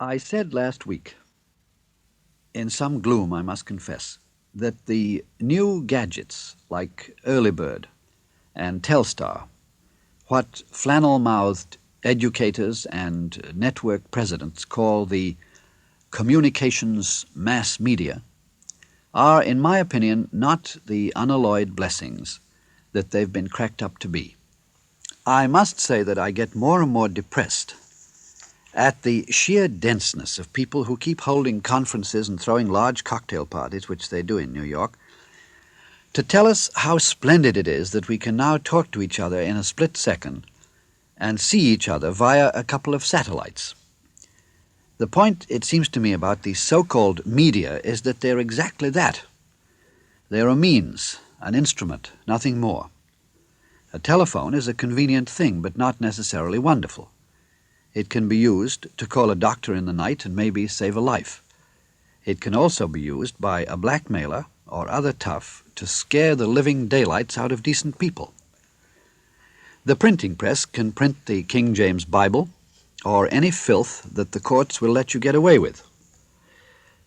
I said last week, in some gloom I must confess, that the new gadgets like Early Bird and Telstar, what flannel-mouthed educators and network presidents call the communications mass media, are, in my opinion, not the unalloyed blessings that they've been cracked up to be. I must say that I get more and more depressed at the sheer denseness of people who keep holding conferences and throwing large cocktail parties, which they do in New York, to tell us how splendid it is that we can now talk to each other in a split second and see each other via a couple of satellites. The point, it seems to me, about these so-called media is that they're exactly that. They're a means, an instrument, nothing more. A telephone is a convenient thing, but not necessarily wonderful. It can be used to call a doctor in the night and maybe save a life. It can also be used by a blackmailer or other tough to scare the living daylights out of decent people. The printing press can print the King James Bible or any filth that the courts will let you get away with.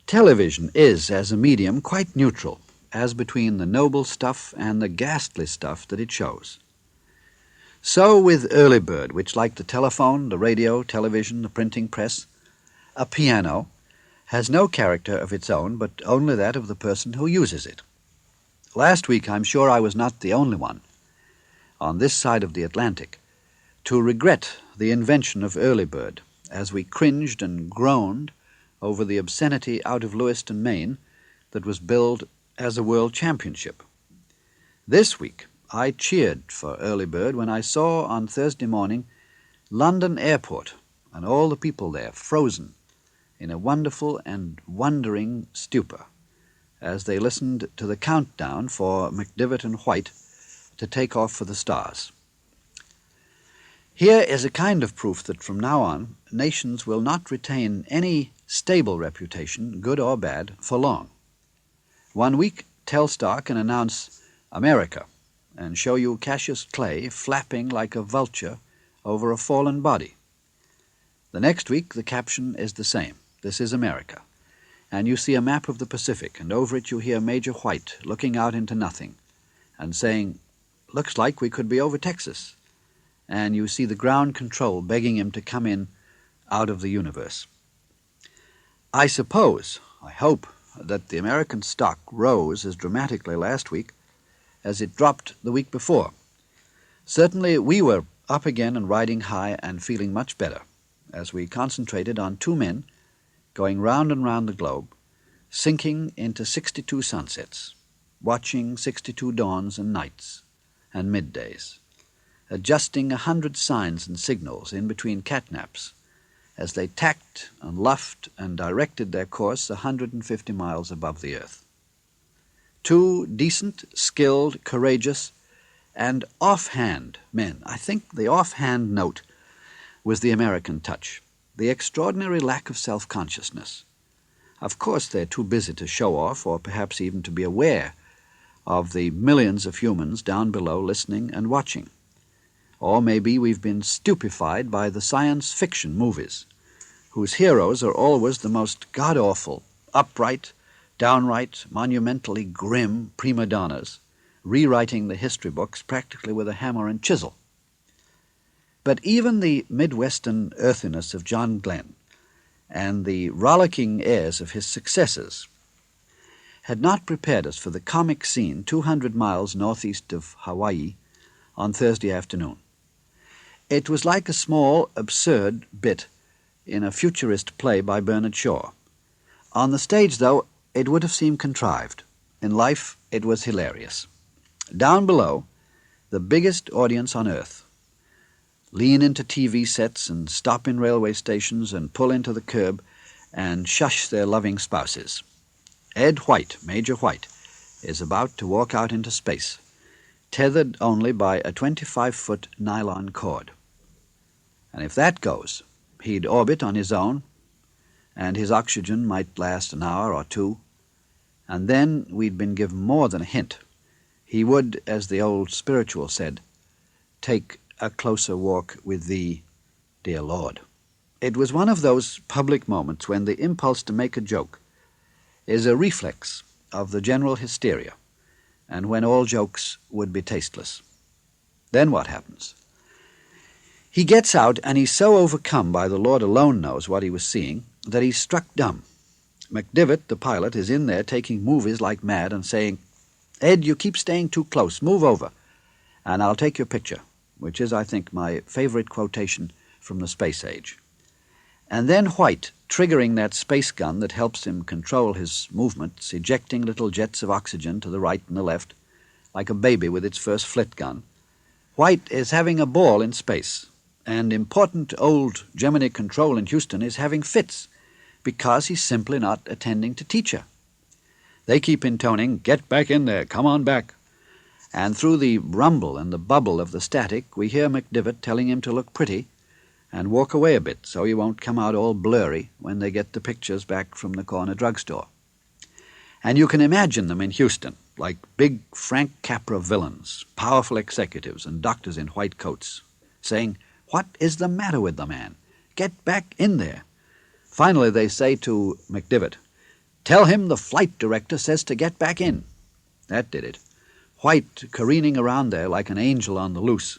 Television is, as a medium, quite neutral, as between the noble stuff and the ghastly stuff that it shows. So with Early Bird, which, like the telephone, the radio, television, the printing press, a piano, has no character of its own, but only that of the person who uses it. Last week, I'm sure I was not the only one, on this side of the Atlantic, to regret the invention of Early Bird, as we cringed and groaned over the obscenity out of Lewiston, Maine, that was billed as a world championship. This week, I cheered for Early Bird when I saw on Thursday morning London Airport and all the people there frozen in a wonderful and wondering stupor as they listened to the countdown for McDivitt and White to take off for the stars. Here is a kind of proof that from now on nations will not retain any stable reputation, good or bad, for long. One week, Telstar can announce America and show you Cassius Clay flapping like a vulture over a fallen body. The next week, the caption is the same. This is America. And you see a map of the Pacific, and over it you hear Major White looking out into nothing and saying, "Looks like we could be over Texas." And you see the ground control begging him to come in out of the universe. I suppose, I hope, that the American stock rose as dramatically last week as it dropped the week before. Certainly we were up again and riding high and feeling much better as we concentrated on two men going round and round the globe, sinking into 62 sunsets, watching 62 dawns and nights and middays, adjusting 100 signs and signals in between catnaps as they tacked and luffed and directed their course 150 miles above the earth. Two decent, skilled, courageous, and offhand men. I think the offhand note was the American touch, the extraordinary lack of self-consciousness. Of course, they're too busy to show off or perhaps even to be aware of the millions of humans down below listening and watching. Or maybe we've been stupefied by the science fiction movies, whose heroes are always the most god-awful, upright, downright, monumentally grim prima donnas, rewriting the history books practically with a hammer and chisel. But even the Midwestern earthiness of John Glenn and the rollicking airs of his successors had not prepared us for the comic scene 200 miles northeast of Hawaii on Thursday afternoon. It was like a small, absurd bit in a futurist play by Bernard Shaw. On the stage, though, it would have seemed contrived. In life, it was hilarious. Down below, the biggest audience on earth lean into TV sets and stop in railway stations and pull into the curb and shush their loving spouses. Ed White, Major White, is about to walk out into space, tethered only by a 25-foot nylon cord. And if that goes, he'd orbit on his own, and his oxygen might last an hour or two, and then we'd been given more than a hint. He would, as the old spiritual said, take a closer walk with thee, dear Lord. It was one of those public moments when the impulse to make a joke is a reflex of the general hysteria, and when all jokes would be tasteless. Then what happens? He gets out, and he's so overcome by the Lord alone knows what he was seeing that he's struck dumb. McDivitt, the pilot, is in there taking movies like mad and saying, "Ed, you keep staying too close. Move over, and I'll take your picture," which is, I think, my favorite quotation from the space age. And then White, triggering that space gun that helps him control his movements, ejecting little jets of oxygen to the right and the left, like a baby with its first flit gun. White is having a ball in space, and important old Gemini Control in Houston is having fits because he's simply not attending to teacher. They keep intoning, "Get back in there, come on back." And through the rumble and the bubble of the static, we hear McDivitt telling him to look pretty and walk away a bit so he won't come out all blurry when they get the pictures back from the corner drugstore. And you can imagine them in Houston, like big Frank Capra villains, powerful executives and doctors in white coats, saying, "What is the matter with the man? Get back in there." Finally they say to McDivitt, "Tell him the flight director says to get back in." That did it. White, careening around there like an angel on the loose,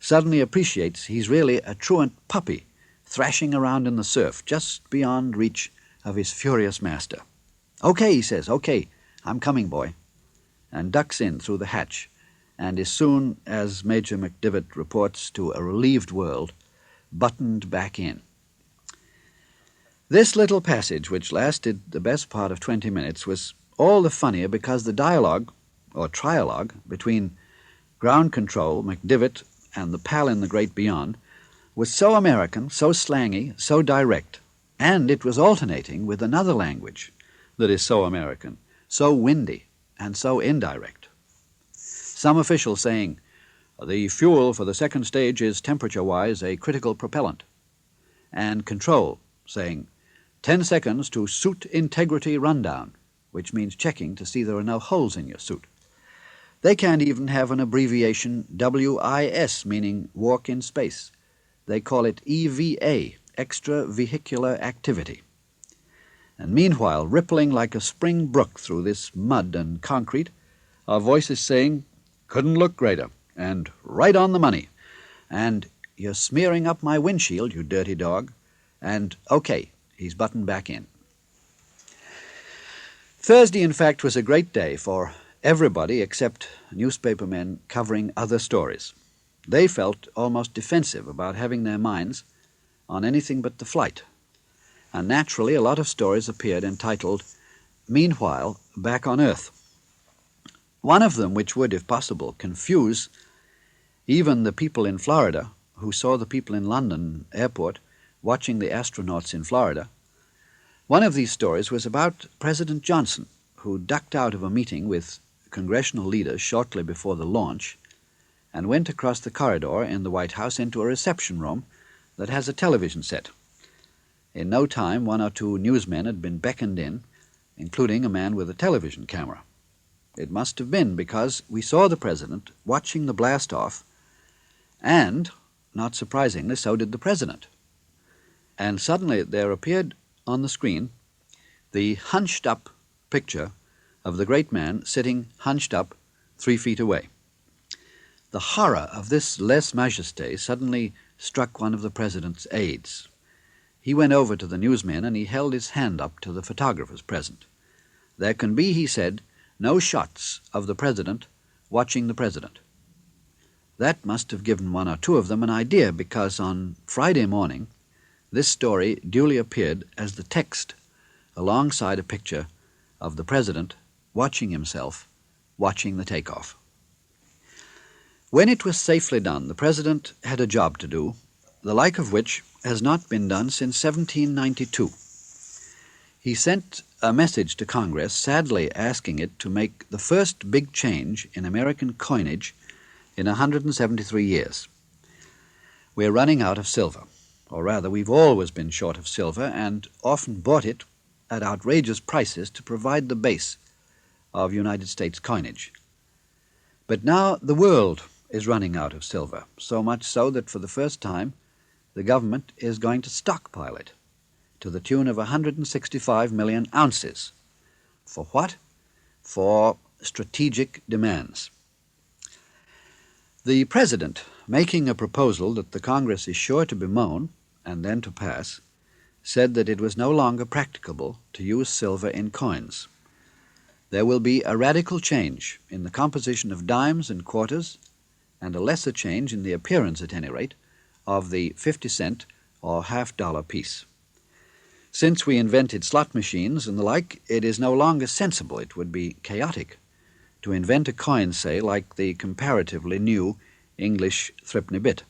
suddenly appreciates he's really a truant puppy thrashing around in the surf just beyond reach of his furious master. "Okay," he says, "okay, I'm coming, boy," and ducks in through the hatch, and is soon, as Major McDivitt reports to a relieved world, buttoned back in. This little passage, which lasted the best part of 20 minutes, was all the funnier because the dialogue, or trialogue, between ground control, McDivitt, and the pal in the great beyond, was so American, so slangy, so direct, and it was alternating with another language that is so American, so windy, and so indirect. Some official saying, "The fuel for the second stage is temperature-wise a critical propellant," and control saying, "10 seconds to suit integrity rundown," which means checking to see there are no holes in your suit. They can't even have an abbreviation WIS, meaning walk in space. They call it EVA, extravehicular activity. And meanwhile, rippling like a spring brook through this mud and concrete, are voices saying, "Couldn't look greater," and "right on the money," and "you're smearing up my windshield, you dirty dog," and "okay, he's buttoned back in." Thursday, in fact, was a great day for everybody except newspapermen covering other stories. They felt almost defensive about having their minds on anything but the flight. And naturally, a lot of stories appeared entitled, "Meanwhile, Back on Earth." One of them, which would, if possible, confuse even the people in Florida who saw the people in London airport watching the astronauts in Florida. One of these stories was about President Johnson, who ducked out of a meeting with congressional leaders shortly before the launch and went across the corridor in the White House into a reception room that has a television set. In no time, 1 or 2 newsmen had been beckoned in, including a man with a television camera. It must have been because we saw the president watching the blast-off, and, not surprisingly, so did the president. And suddenly there appeared on the screen the hunched-up picture of the great man sitting hunched up 3 feet away. The horror of this lèse-majesté suddenly struck one of the president's aides. He went over to the newsmen and he held his hand up to the photographers present. There can be, he said, no shots of the president watching the president. That must have given 1 or 2 of them an idea, because on Friday morning this story duly appeared as the text alongside a picture of the president watching himself, watching the takeoff. When it was safely done, the president had a job to do, the like of which has not been done since 1792. He sent a message to Congress, sadly asking it to make the first big change in American coinage in 173 years. We're running out of silver, or rather, we've always been short of silver and often bought it at outrageous prices to provide the base of United States coinage. But now the world is running out of silver, so much so that for the first time the government is going to stockpile it to the tune of 165 million ounces. For what? For strategic demands. The President, making a proposal that the Congress is sure to bemoan and then to pass, said that it was no longer practicable to use silver in coins. There will be a radical change in the composition of dimes and quarters, and a lesser change in the appearance, at any rate, of the 50-cent or half-dollar piece. Since we invented slot machines and the like, it is no longer sensible, it would be chaotic, to invent a coin, say, like the comparatively new English threepenny bit.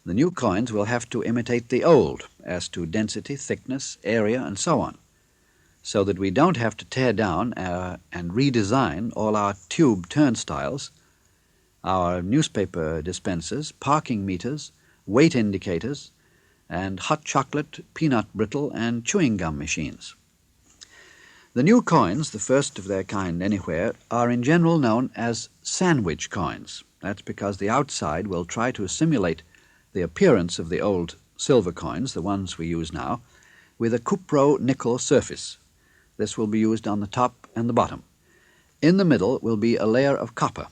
The new coins will have to imitate the old as to density, thickness, area, and so on, so that we don't have to tear down and redesign all our tube turnstiles, our newspaper dispensers, parking meters, weight indicators, and hot chocolate, peanut brittle, and chewing gum machines. The new coins, the first of their kind anywhere, are in general known as sandwich coins. That's because the outside will try to simulate the appearance of the old silver coins, the ones we use now, with a cupro-nickel surface. This will be used on the top and the bottom. In the middle will be a layer of copper.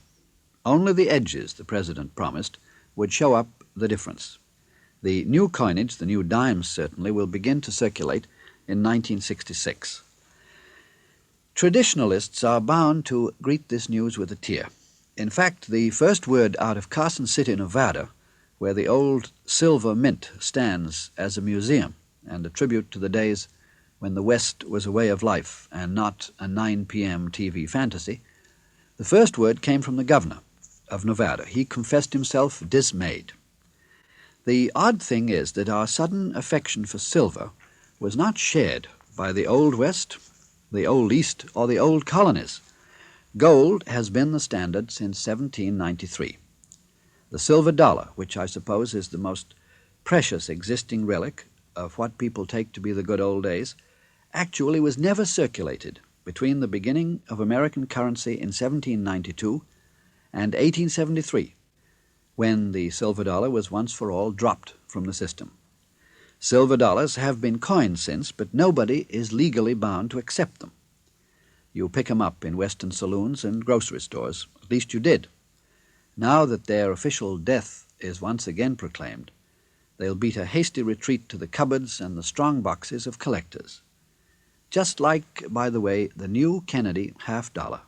Only the edges, the President promised, would show up the difference. The new coinage, the new dimes certainly, will begin to circulate in 1966. Traditionalists are bound to greet this news with a tear. In fact, the first word out of Carson City, Nevada, where the old silver mint stands as a museum and a tribute to the days when the West was a way of life and not a 9 p.m. TV fantasy, the first word came from the governor of Nevada. He confessed himself dismayed. The odd thing is that our sudden affection for silver was not shared by the Old West, the Old East, or the Old Colonies. Gold has been the standard since 1793. The silver dollar, which I suppose is the most precious existing relic of what people take to be the good old days, actually was never circulated between the beginning of American currency in 1792 and 1873, when the silver dollar was once for all dropped from the system. Silver dollars have been coined since, but nobody is legally bound to accept them. You pick them up in Western saloons and grocery stores. At least you did. Now that their official death is once again proclaimed, they'll beat a hasty retreat to the cupboards and the strong boxes of collectors. Just like, by the way, the new Kennedy half-dollar,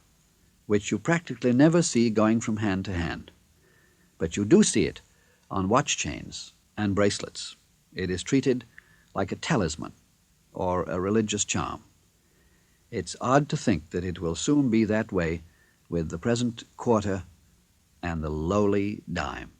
which you practically never see going from hand to hand. But you do see it on watch chains and bracelets. It is treated like a talisman or a religious charm. It's odd to think that it will soon be that way with the present quarter and the lowly dime.